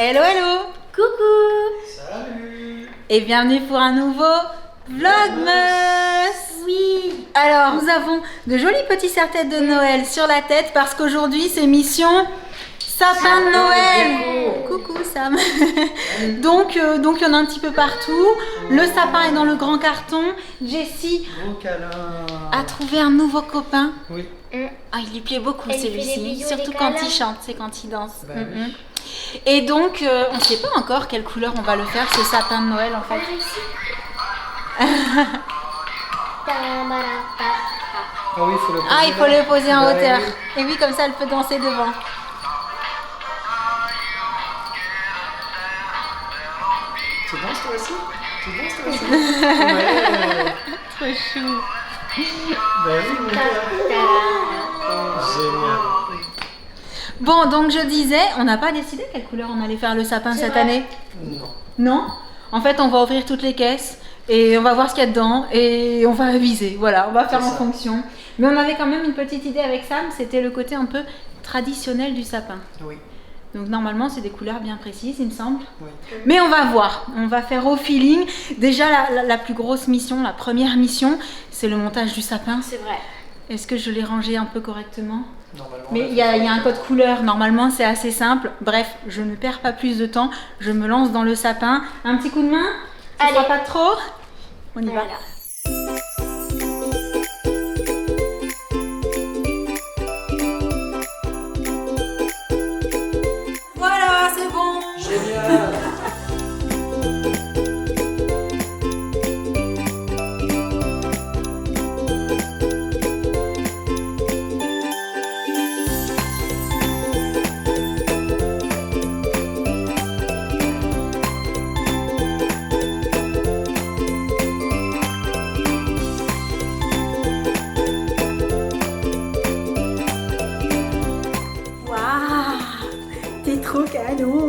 Hello, hello. Coucou. Salut. Et bienvenue pour un nouveau Vlogmas. Oui. Alors, nous avons de jolis petits serre-têtes de Noël sur la tête parce qu'aujourd'hui, c'est mission sapin de Noël. Coucou Sam. Donc, il y en a un petit peu partout. Le sapin est dans le grand carton. Jessie Gros câlin. a trouvé un nouveau copain. Oui. Ah, il lui plaît beaucoup Elle lui fait des celui-ci, bisous, surtout des quand câlins. il chante, c'est quand il danse. Bah oui. Et donc, on ne sait pas encore quelle couleur on va le faire, ce sapin de Noël en fait. Ah oui, il faut le poser. Ah, il faut là. le poser en Bah hauteur. oui. Et oui, comme ça, elle peut danser devant. Tu danses toi aussi? Tu danses toi aussi? Ouais. Trop chou. Bah oui, mon gars. Génial. Bon, donc je disais, on n'a pas décidé quelle couleur on allait faire le sapin C'est cette vrai. année? Non. Non? En fait, on va ouvrir toutes les caisses et on va voir ce qu'il y a dedans et on va aviser. Voilà, on va faire C'est en ça. fonction. Mais on avait quand même une petite idée avec Sam, c'était le côté un peu traditionnel du sapin. Oui. Donc normalement, c'est des couleurs bien précises, il me semble. Oui. Mais on va voir, on va faire au feeling. Déjà, la plus grosse mission, la première mission, c'est le montage du sapin. C'est vrai. Est-ce que je l'ai rangé un peu correctement? Normalement. Mais il y a un code couleur, normalement c'est assez simple. Bref, je ne perds pas plus de temps, je me lance dans le sapin. Un petit coup de main? Ça Allez. sera pas trop? On y va. Voilà. Voilà, c'est bon. Génial. Waouh, t'es trop canon.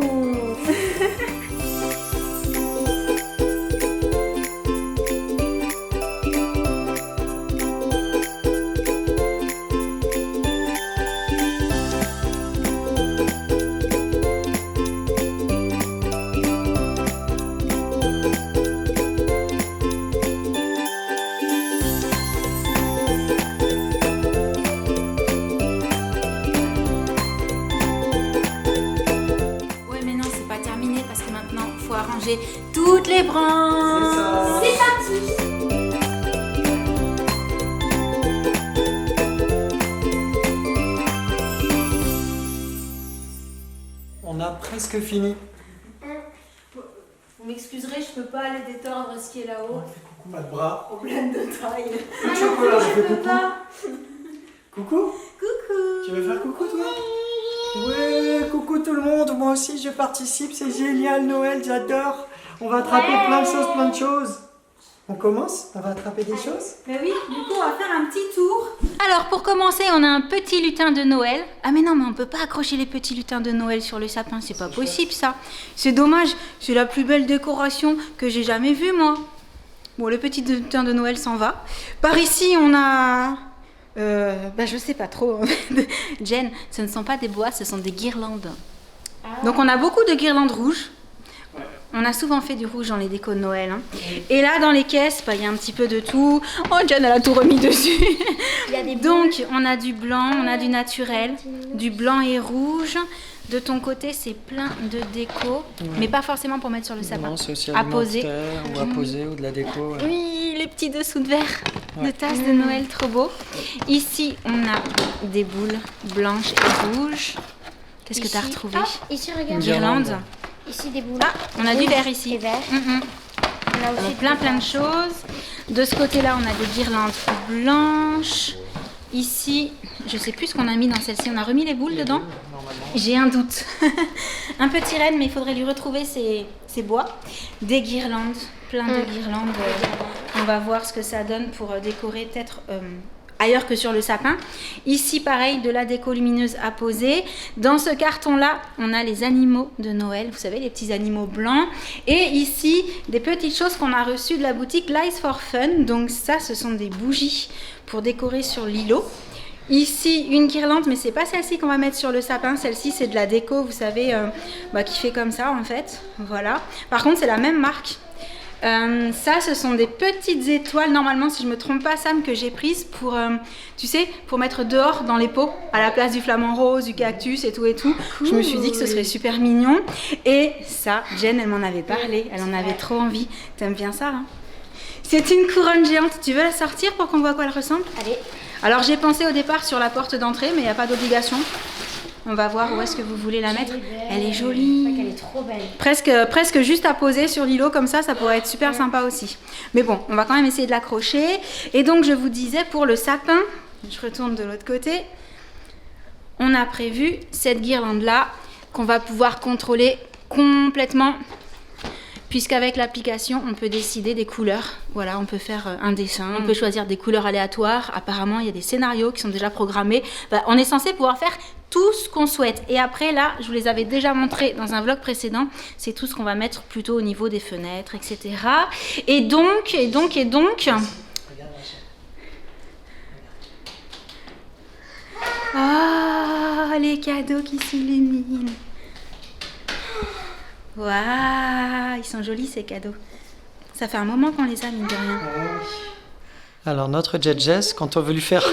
Ouais, mais non, c'est pas terminé parce que maintenant, il faut arranger toutes les branches. C'est ça. On a presque fini. Vous m'excuserez, je peux pas aller détordre ce qui est là-haut. Fais coucou, pas de bras. Problème de taille. Chocolat, je fais peux coucou. pas. Coucou. Coucou. Tu veux faire coucou toi? Ouais, coucou tout le monde, moi aussi je participe, c'est génial Noël, j'adore. On va attraper plein de choses, plein de choses. On commence? On va attraper des choses? Ben oui, du coup, on va faire un petit tour. Alors, pour commencer, on a un petit lutin de Noël. Ah mais non, mais on peut pas accrocher les petits lutins de Noël sur le sapin, c'est pas possible ça. C'est dommage, c'est la plus belle décoration que j'ai jamais vue moi. Bon, le petit lutin de Noël s'en va. Par ici, on a... je sais pas trop. Jen, ce ne sont pas des bois, ce sont des guirlandes. Donc on a beaucoup de guirlandes rouges. On a souvent fait du rouge dans les décos de Noël. Hein. Et là, dans les caisses, il y a un petit peu de tout. Oh, Jen, elle a tout remis dessus. Il y a des Donc, on a du blanc, on a du naturel, du blanc et rouge. De ton côté, c'est plein de déco, mais pas forcément pour mettre sur le sapin. Non, c'est aussi à poser. alimentaire ou à poser ou de la déco. Ouais. Oui, les petits dessous de verre de Ouais. tasses de Noël, trop beau. Ici, on a des boules blanches et rouges. Qu'est-ce que tu as Ici. retrouvé? Ah, ici, regarde. Une Guirlande. Ici, des boules. Ah, on a du vert ici. Et vert. Mhm. On a aussi Plein de choses. De ce côté-là, on a des guirlandes blanches. Ici, je sais plus ce qu'on a mis dans celle-ci. On a remis les boules dedans? Normalement. J'ai un doute. Un petit renne, mais il faudrait lui retrouver ses bois. Des guirlandes, plein de guirlandes. On va voir ce que ça donne pour décorer peut-être ailleurs que sur le sapin. Ici, pareil, de la déco lumineuse à poser. Dans ce carton-là, on a les animaux de Noël, vous savez, les petits animaux blancs. Et ici, des petites choses qu'on a reçues de la boutique Lights for Fun. Donc ça, ce sont des bougies pour décorer sur l'îlot. Ici, une guirlande, mais c'est pas celle-ci qu'on va mettre sur le sapin. Celle-ci, c'est de la déco, vous savez, qui fait comme ça en fait. Voilà. Par contre, c'est la même marque. Ça, ce sont des petites étoiles, normalement, si je me trompe pas, Sam, que j'ai prises pour, tu sais, pour mettre dehors dans les pots, à la place du flamant rose, du cactus et tout et tout. Cool. Je me suis dit que ce serait super mignon. Et ça, Jen, elle m'en avait parlé, elle en avait trop envie. T'aimes bien ça, hein? C'est une couronne géante. Tu veux la sortir pour qu'on voit à quoi elle ressemble? Allez. Alors, j'ai pensé au départ sur la porte d'entrée, mais il n'y a pas d'obligation. On va voir où est-ce que vous voulez la mettre. Elle est jolie. Je crois qu'elle est trop belle. Presque juste à poser sur l'îlot comme ça pourrait être super sympa aussi. Mais bon, on va quand même essayer de l'accrocher. Et donc je vous disais pour le sapin, je retourne de l'autre côté, on a prévu cette guirlande-là qu'on va pouvoir contrôler complètement. Puisqu'avec l'application, on peut décider des couleurs. Voilà, on peut faire un dessin, on peut choisir des couleurs aléatoires. Apparemment, il y a des scénarios qui sont déjà programmés. On est censé pouvoir faire tout ce qu'on souhaite. Et après, là, je vous les avais déjà montrés dans un vlog précédent. C'est tout ce qu'on va mettre plutôt au niveau des fenêtres, etc. Et donc... Ah, les cadeaux qui s'illuminent. Waouh, ils sont jolis ces cadeaux. Ça fait un moment qu'on les a, mine de rien. Alors notre Jess, quand on veut lui faire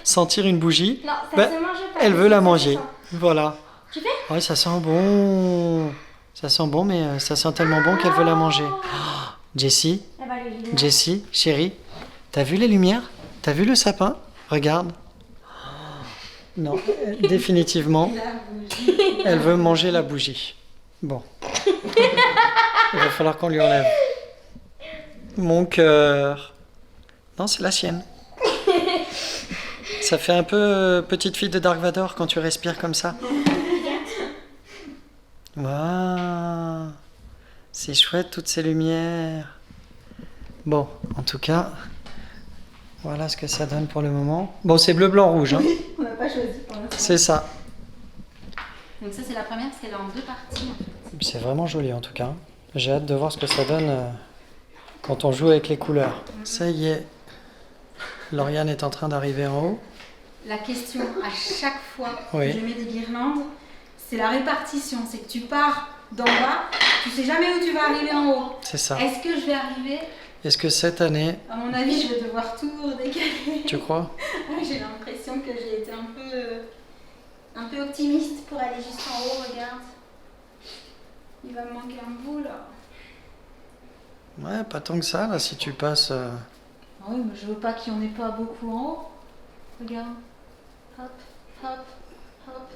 sentir une bougie, Non, ça se mange pas. elle veut la manger. Voilà. Tu fais? Oui, ça sent bon. Ça sent bon, mais ça sent tellement bon qu'elle veut la manger. Oh, Jessie, Elle va aller vider. Jessie, chérie, t'as vu les lumières? T'as vu le sapin? Regarde. Non, définitivement, elle veut manger la bougie. Bon. Il va falloir qu'on lui enlève. Mon cœur. Non, c'est la sienne. Ça fait un peu petite fille de Dark Vador quand tu respires comme ça. Waouh. C'est chouette toutes ces lumières. Bon, en tout cas, voilà ce que ça donne pour le moment. Bon, c'est bleu, blanc, rouge. Hein. On n'a pas choisi pour l'instant. C'est ça. Donc ça, c'est la première parce qu'elle est en deux parties. C'est vraiment joli en tout cas. J'ai hâte de voir ce que ça donne quand on joue avec les couleurs. Ça y est, Lauriane est en train d'arriver en haut. La question à chaque fois Oui. que je mets des guirlandes, c'est la répartition. C'est que tu pars d'en bas, tu sais jamais où tu vas arriver en haut. C'est ça. Est-ce que je vais arriver? Est-ce que cette année, À mon avis, je vais devoir tout décaler. tu crois? J'ai l'impression que j'ai été un peu optimiste pour aller juste en haut. Regarde. Il va me manquer un bout là. Ouais, pas tant que ça là, si tu passes... Ah oui, mais je veux pas qu'il y en ait pas beaucoup en haut. Regarde. Hop, hop, hop.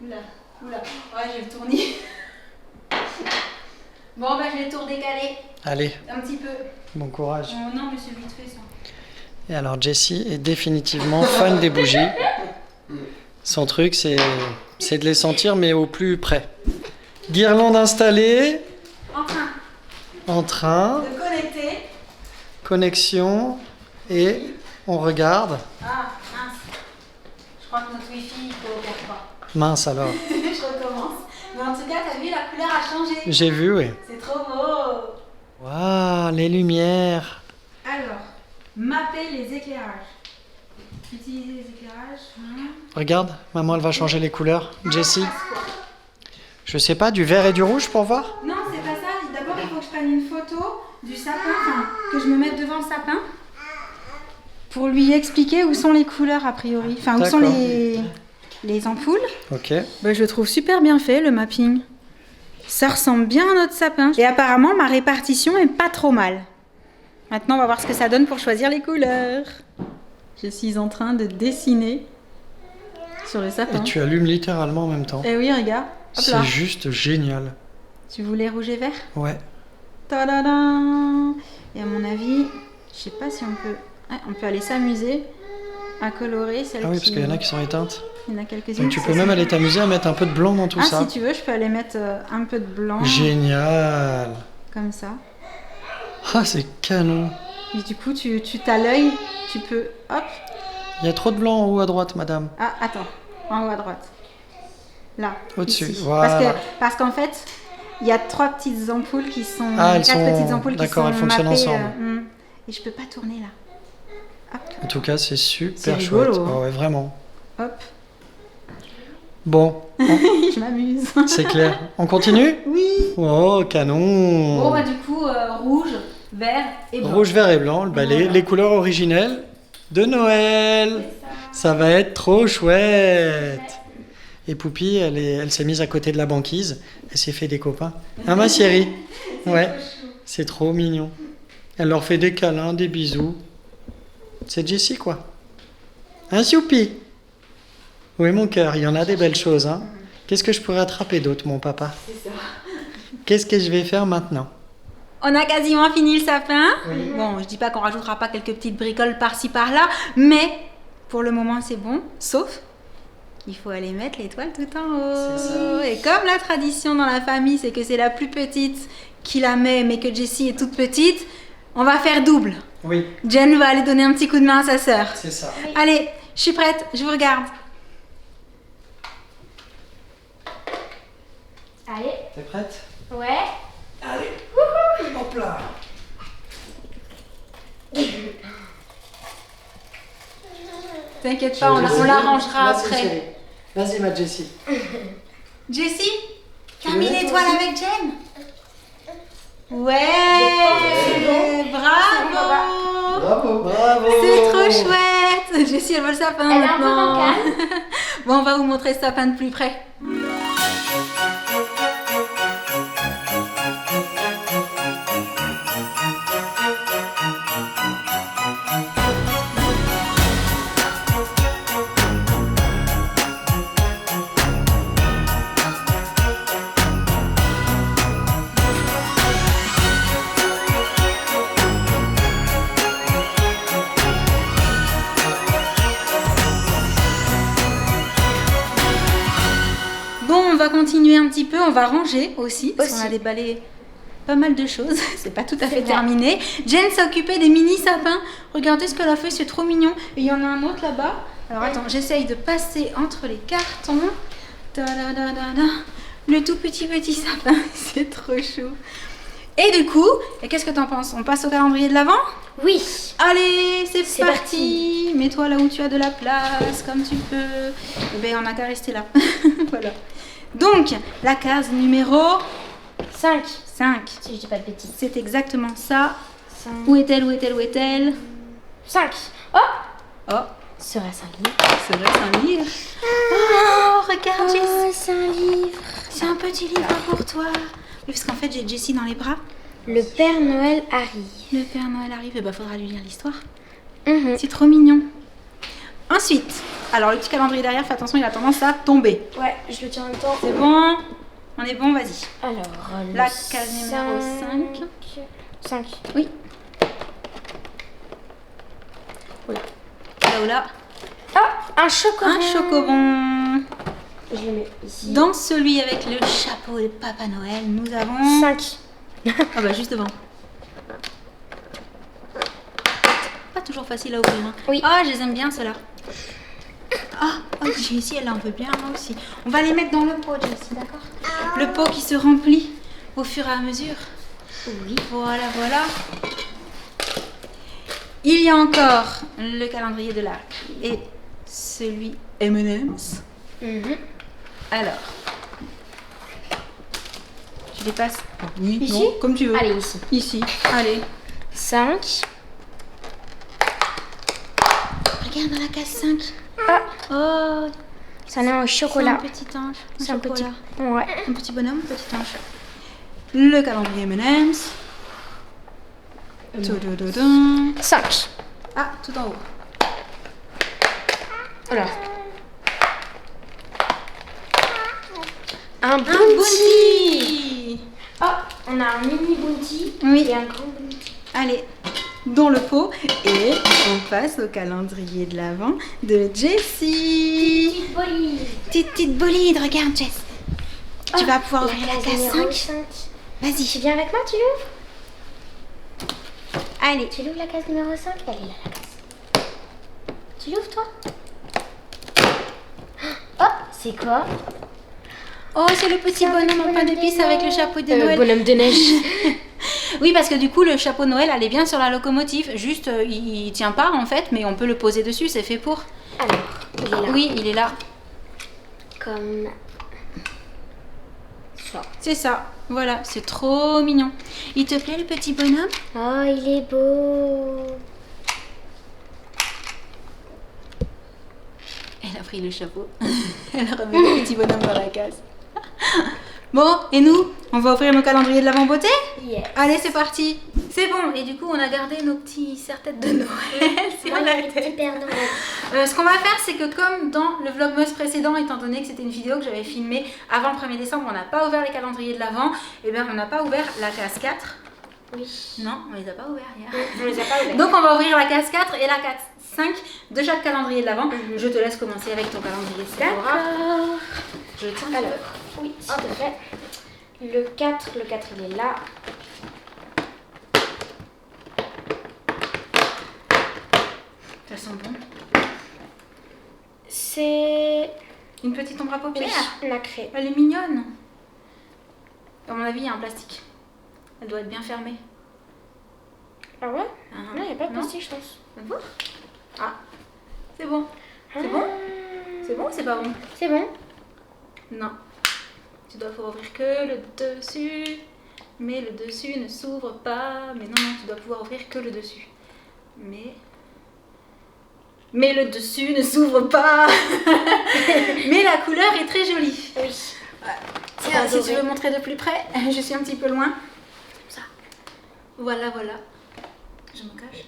Oula, oula. Ouais, j'ai le tournis. Bon, bah je l'ai tout redécalé. Allez, Un petit peu. bon courage. Non, mais c'est vite fait ça. Et alors Jessie est définitivement fan des bougies. Son truc, c'est de les sentir, mais au plus près. Guirlande installée, en train, De connecter. connexion, et on regarde. Ah, mince. Je crois que notre wifi, il coopère pas. Mince alors. Je recommence. Mais en tout cas, t'as vu, la couleur a changé. J'ai vu, oui. C'est trop beau. Waouh, les lumières. Alors, mapper les éclairages. Utiliser les éclairages. Regarde, maman, elle va changer les couleurs. Jessie, je sais pas, du vert et du rouge pour voir? Non, c'est pas ça. D'abord, il faut que je prenne une photo du sapin, enfin, que je me mette devant le sapin pour lui expliquer où sont les couleurs a priori. Enfin, où sont D'accord. les ampoules. Ok. Bah, je le trouve super bien fait, le mapping. Ça ressemble bien à notre sapin. Et apparemment, ma répartition est pas trop mal. Maintenant, on va voir ce que ça donne pour choisir les couleurs. Je suis en train de dessiner sur le sapin. Et tu allumes littéralement en même temps. Eh oui, regarde. Hop là. C'est juste génial. Tu voulais rouge et vert? Ouais. Tadadam. Et à mon avis, je sais pas si on peut... Ouais, on peut aller s'amuser à colorer celles Ah oui, parce qu'il y en a qui sont éteintes. Il y en a quelques-unes. Donc tu peux même aller t'amuser à mettre un peu de blanc dans tout ça. Si tu veux, je peux aller mettre un peu de blanc. Génial. Comme ça. Ah, c'est canon. Et du coup, tu t'as l'œil, tu peux... Hop. Il y a trop de blanc en haut à droite, madame. Ah, attends. En haut à droite. Là. Au-dessus, ici. voilà. Parce qu'en fait, il y a 3 petites ampoules qui sont... Ah, elles 4 sont... petites ampoules qui sont D'accord, elles fonctionnent mappées, ensemble. Et je peux pas tourner là. En tout cas, c'est super C'est chouette. rigolo, hein. Ah ouais, vraiment. Hop. Bon, Je m'amuse. c'est clair. On continue? Oui. Oh, canon! Bon, bah du coup, rouge, vert et blanc. Rouge, vert et blanc, bah, les couleurs originelles de Noël. Ça va être trop chouette. Et Poupie, elle s'est mise à côté de la banquise. Elle s'est fait des copains. Hein, ma chérie? Ouais, c'est trop mignon. Elle leur fait des câlins, des bisous. C'est Jessie, quoi. Hein, Youpi? Oui, mon cœur, il y en a des belles choses. Hein. Qu'est-ce que je pourrais attraper d'autre, mon papa? C'est ça. Qu'est-ce que je vais faire maintenant? On a quasiment fini le sapin. Oui. Bon, je dis pas qu'on rajoutera pas quelques petites bricoles par-ci par-là, mais pour le moment c'est bon, sauf qu'il faut aller mettre l'étoile tout en haut. C'est ça. Et comme la tradition dans la famille, c'est que c'est la plus petite qui la met, mais que Jessie est toute petite, on va faire double. Oui, Jen va aller donner un petit coup de main à sa sœur. c'est ça. Allez, je suis prête, je vous regarde. Allez, T'es prête? ouais. Allez, hop là. T'inquiète pas, on l'arrangera Vas-y, après. chérie. Vas-y, ma Jessie. Jessie, t'as Tu mis veux mettre l'étoile aussi avec Jen? Ouais, bravo. Bravo, bravo. C'est trop chouette. Jessie, elle veut le sapin Elle est un peu maintenant. bancale. Bon, on va vous montrer ce sapin de plus près. Bon, on va continuer un petit peu, on va ranger aussi, parce qu'on a déballé pas mal de choses, c'est pas tout à fait vrai. terminé. Jen s'est occupée des mini sapins, regardez ce qu'elle a fait, c'est trop mignon. Et il y en a un autre là-bas. Alors attends, j'essaye de passer entre les cartons. Ta-da-da-da-da. Le tout petit sapin, c'est trop chou. Et du coup, qu'est-ce que t'en penses? On passe au calendrier de l'Avent? Oui. Allez, c'est C'est parti. Mets-toi là où tu as de la place, comme tu peux. Eh bien, on n'a qu'à rester là. Voilà. Donc, la case numéro 5. 5. Si je dis pas de bêtises. C'est exactement ça. 5. Où est-elle, où est-elle, où est-elle? 5. Oh, Oh, serait-ce un livre? serait-ce un livre? Oh, regarde, Jessie. c'est un livre. C'est un petit livre pour toi. Oui, parce qu'en fait, j'ai Jessie dans les bras. Le Père Noël arrive. Le Père Noël arrive, et bah faudra lui lire l'histoire. Mhm. C'est trop mignon. Ensuite, alors le petit calendrier derrière, fais attention, il a tendance à tomber. Ouais, je le tiens en même temps. C'est bon? On est bon, vas-y. Alors, La case numéro 5. 5. Oui. Oula. Là, oula. Ah, un chocobon. Un chocobon. Je le mets ici. Dans celui avec le chapeau de Papa Noël, nous avons... 5. Ah bah juste devant. Pas toujours facile à ouvrir. Hein. Oui. Ah, je les aime bien ceux-là. Ah, oh, Jessie, elle en veut bien, moi aussi. On va les mettre dans le pot, Jessie, d'accord? Le pot qui se remplit au fur et à mesure. Oui. Voilà, voilà. Il y a encore le calendrier de l'Arc et celui M&M's. Mhm. Alors, tu les passes? Oui, Ici? non, comme tu veux. Allez, ici. Ici, allez. 5. Regarde dans la case 5. Ah, Oh, ça en a un c'est un chocolat. petit ange. C'est un petit. chocolat. Ouais. Un petit bonhomme, petit ange. Le calendrier M&M's. 5. Ah, tout en haut. Alors. Un Un bounty. bounty. Oh, on a un mini bounty Oui. et un grand bounty. Allez, dans le pot. Et on passe au calendrier de l'Avent de Jessie. Petite bolide. Petite bolide, regarde Jess. Tu vas pouvoir La ouvrir la case case numéro 5. 5. Tu Vas-y, viens avec moi, tu l'ouvres? allez. Tu l'ouvres la case numéro 5? Elle est là, la case. Tu l'ouvres, toi? Oh, c'est quoi? Oh, c'est le petit C'est un petit bonhomme en pain bonhomme d'épices de avec le Noël. chapeau de Noël. Bonhomme de neige. Oui, parce que du coup, le chapeau de Noël, elle est bien sur la locomotive. Juste, il tient pas en fait, mais on peut le poser dessus, c'est fait pour. Alors, il est là. Oui, il est là. Comme ça. C'est ça. Voilà, c'est trop mignon. Il te plaît le petit bonhomme? Oh, il est beau. Elle a pris le chapeau. Elle remet le petit bonhomme dans la case. Bon, et nous? On va offrir nos calendriers de l'Avent beauté? Yes. Allez, c'est parti. C'est bon. Et du coup, on a gardé nos petits serre-têtes de Noël sur Moi, il y la a les petits tête. Pères Noël. Ce qu'on va faire, c'est que comme dans le vlogmas précédent, étant donné que c'était une vidéo que j'avais filmée avant le 1er décembre, on n'a pas ouvert les calendriers de l'Avent, et bien on n'a pas ouvert la case 4. Oui. Non, on les a pas ouverts hier. On les a pas ouverts. Donc on va ouvrir la case 4 et la case 5 de chaque calendrier de l'Avent. Je te laisse commencer avec ton calendrier. D'accord. Je tiens Alors, oui, s'il te plaît. Le 4, il est là. Ça sent bon. C'est Une petite ombre à paupières. nacré. Elle est mignonne. À mon avis, il y a un plastique. Elle doit être bien fermée. Ah ouais? Ah, Non, il n'y a pas de non. plastique, je pense. C'est bon? Ah, c'est bon. C'est bon? C'est bon ou c'est pas bon? C'est bon. Non. Tu dois pouvoir ouvrir que le dessus. Mais le dessus ne s'ouvre pas. Mais non, tu dois pouvoir ouvrir que le dessus. Mais le dessus ne s'ouvre pas. Mais la couleur est très jolie. Oui. Tiens, si Adoré. tu veux montrer de plus près, je suis un petit peu loin. Comme ça. Voilà, voilà. Je me cache.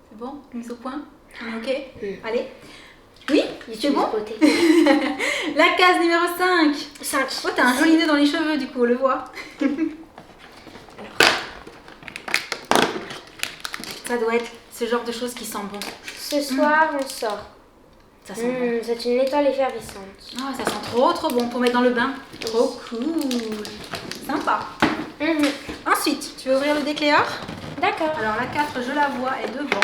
C'est bon? Mise au point? On est ok? Allez. Oui? C'est bon? Beauté. La case numéro 5. 5. Oh, t'as un joli nez dans les cheveux, du coup, on le voit. Ça doit être ce genre de choses qui sent bon. Ce soir, on sort. Ça sent bon. C'est une étoile effervescente. Ah, ça sent trop trop bon pour mettre dans le bain. Trop cool. Sympa. Ensuite, tu veux ouvrir le décléor? D'accord. Alors la 4, je la vois, est devant.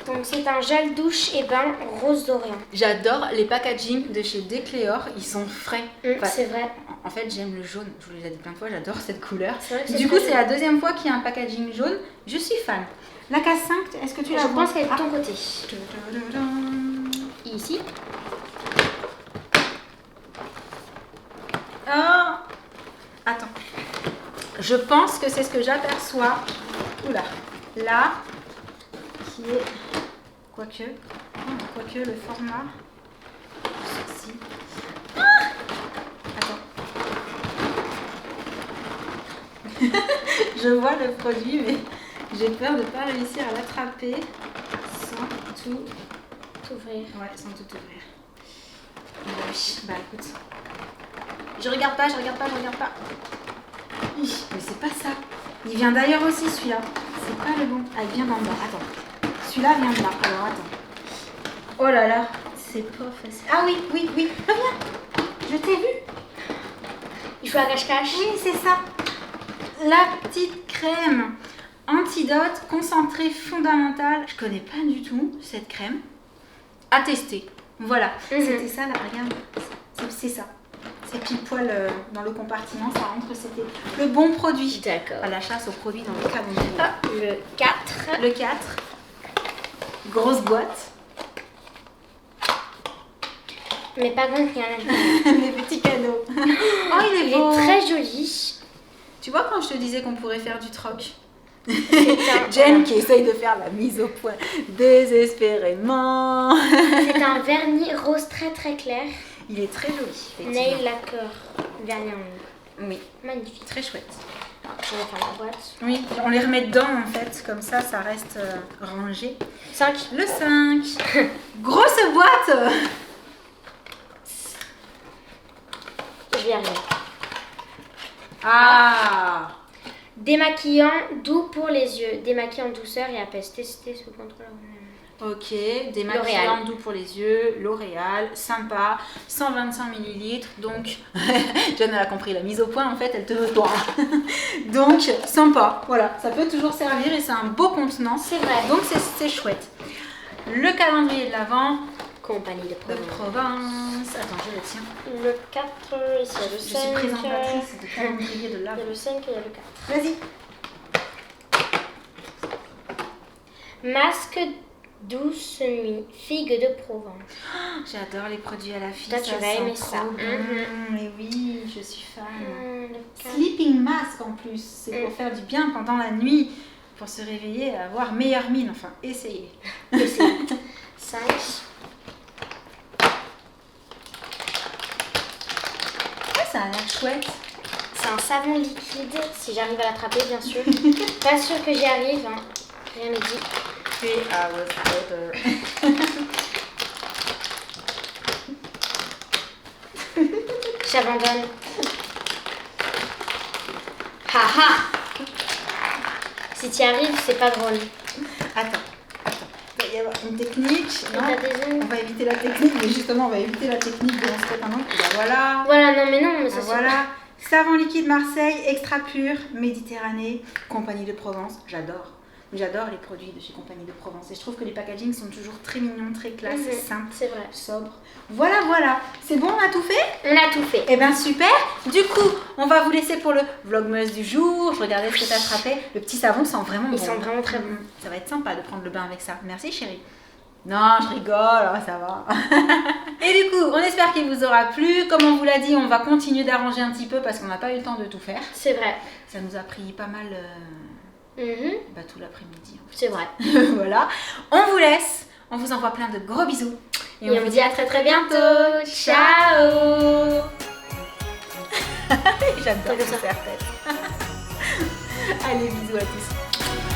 Donc c'est un gel douche et bain rose d'Orient. J'adore les packaging de chez Décléor, ils sont frais. Enfin, C'est vrai. en fait, j'aime le jaune, je vous l'ai déjà dit plein de fois, j'adore cette couleur. C'est vrai que c'est Du coup, très c'est la deuxième fois qu'il y a un packaging jaune. Je suis fan. La case 5, est-ce que tu la Je vois? pense qu'elle est de ton côté. Et ici. Oh, attends. Je pense que c'est ce que j'aperçois. Oula. Là, qui est... Quoique le format... Ceci. Ah, attends. Je vois le produit, mais j'ai peur de ne pas réussir à l'attraper sans tout Ouvrir. Ouais, sans tout ouvrir. Oui, bah écoute. Je regarde pas. Hi, mais c'est pas ça. Il vient d'ailleurs aussi celui-là. C'est pas le bon. Ah, il vient d'en bas. Attends. Celui-là vient de là. Alors attends. Oh là là, c'est pas facile. Ah oui. Reviens. Je t'ai vu. Il faut la cache-cache. Oui, c'est ça. La petite crème antidote concentré fondamental. Je connais pas du tout cette crème. À tester. Voilà. C'était ça là, regarde. C'est ça. C'est pile poil dans le compartiment, ça rentre, c'était le bon produit. D'accord. À la chasse aux produits dans le calendrier. Ah, le 4. Le 4. Grosse boîte. Mais pas grand, il y en a. Les petits cadeaux. Oh, il est beau. très joli. Tu vois quand je te disais qu'on pourrait faire du troc? un- Jen qui essaye de faire la mise au point désespérément. C'est un vernis rose très très clair. Il est très joli. effectivement. Nail lacquer. Vernis en ligne. Oui, Magnifique. très chouette. On va faire la boîte. Oui, on les remet dedans en fait, comme ça reste rangé. 5. Le 5. Grosse boîte. Je vais y arriver. Ah. Démaquillant doux pour les yeux. Démaquillant en douceur et apaise. Tester sous contrôle. Ok, démaquillant doux pour les yeux, L'Oréal, sympa, 125 ml, donc, Jeanne elle a compris, la mise au point en fait, elle te veut toi. Donc, sympa, voilà, ça peut toujours servir et c'est un beau contenant. C'est vrai. Donc c'est chouette. Le calendrier de l'Avent, Compagnie de De Provence. Provence. Attends, je le tiens. Le 4, ici il y a le Je 5. suis présentatrice de calendrier de Il y a l'Avent. le 5 et il y a le 4. Vas-y. Masque douce nuit, figue de Provence. J'adore les produits à la fille. Toi, tu vas sent aimer ça. trop bon. Mais oui, je suis fan. Le 4. Sleeping mask en plus. C'est pour faire du bien pendant la nuit. Pour se réveiller et avoir meilleure mine. Enfin, essayez. 5. Ah, ça a l'air chouette. C'est un savon liquide, si j'arrive à l'attraper, bien sûr. Pas sûr que j'y arrive, hein. Rien n'est dit. 3 hours later. J'abandonne. Haha. Si tu y arrives, c'est pas drôle. Attends. Il va y avoir une technique. Et Non, t'as des on va éviter la technique, mais justement, on va éviter la technique de l'entrée pendant. Voilà. Voilà, non mais non, mais ça Voilà. Savon liquide Marseille, extra pur, Méditerranée, Compagnie de Provence. J'adore. J'adore les produits de chez Compagnie de Provence. Et je trouve que les packagings sont toujours très mignons, très classe, simples, c'est vrai. sobres. Voilà. C'est bon, on a tout fait? On a tout fait. Eh bien super. Du coup, on va vous laisser pour le vlogmas du jour. Je regardais ce que t'as attrapé. Le petit savon sent vraiment bon. Ils sont vraiment très bons. Ça va être sympa de prendre le bain avec ça. Merci chérie. Non, je rigole, ça va. Et du coup, on espère qu'il vous aura plu. Comme on vous l'a dit, on va continuer d'arranger un petit peu parce qu'on n'a pas eu le temps de tout faire. C'est vrai. Ça nous a pris pas mal tout l'après-midi. En fait. C'est vrai. Voilà. On vous laisse. On vous envoie plein de gros bisous. Et on vous dit à très très bientôt. Ciao. J'adore faire tête. Allez, bisous à tous.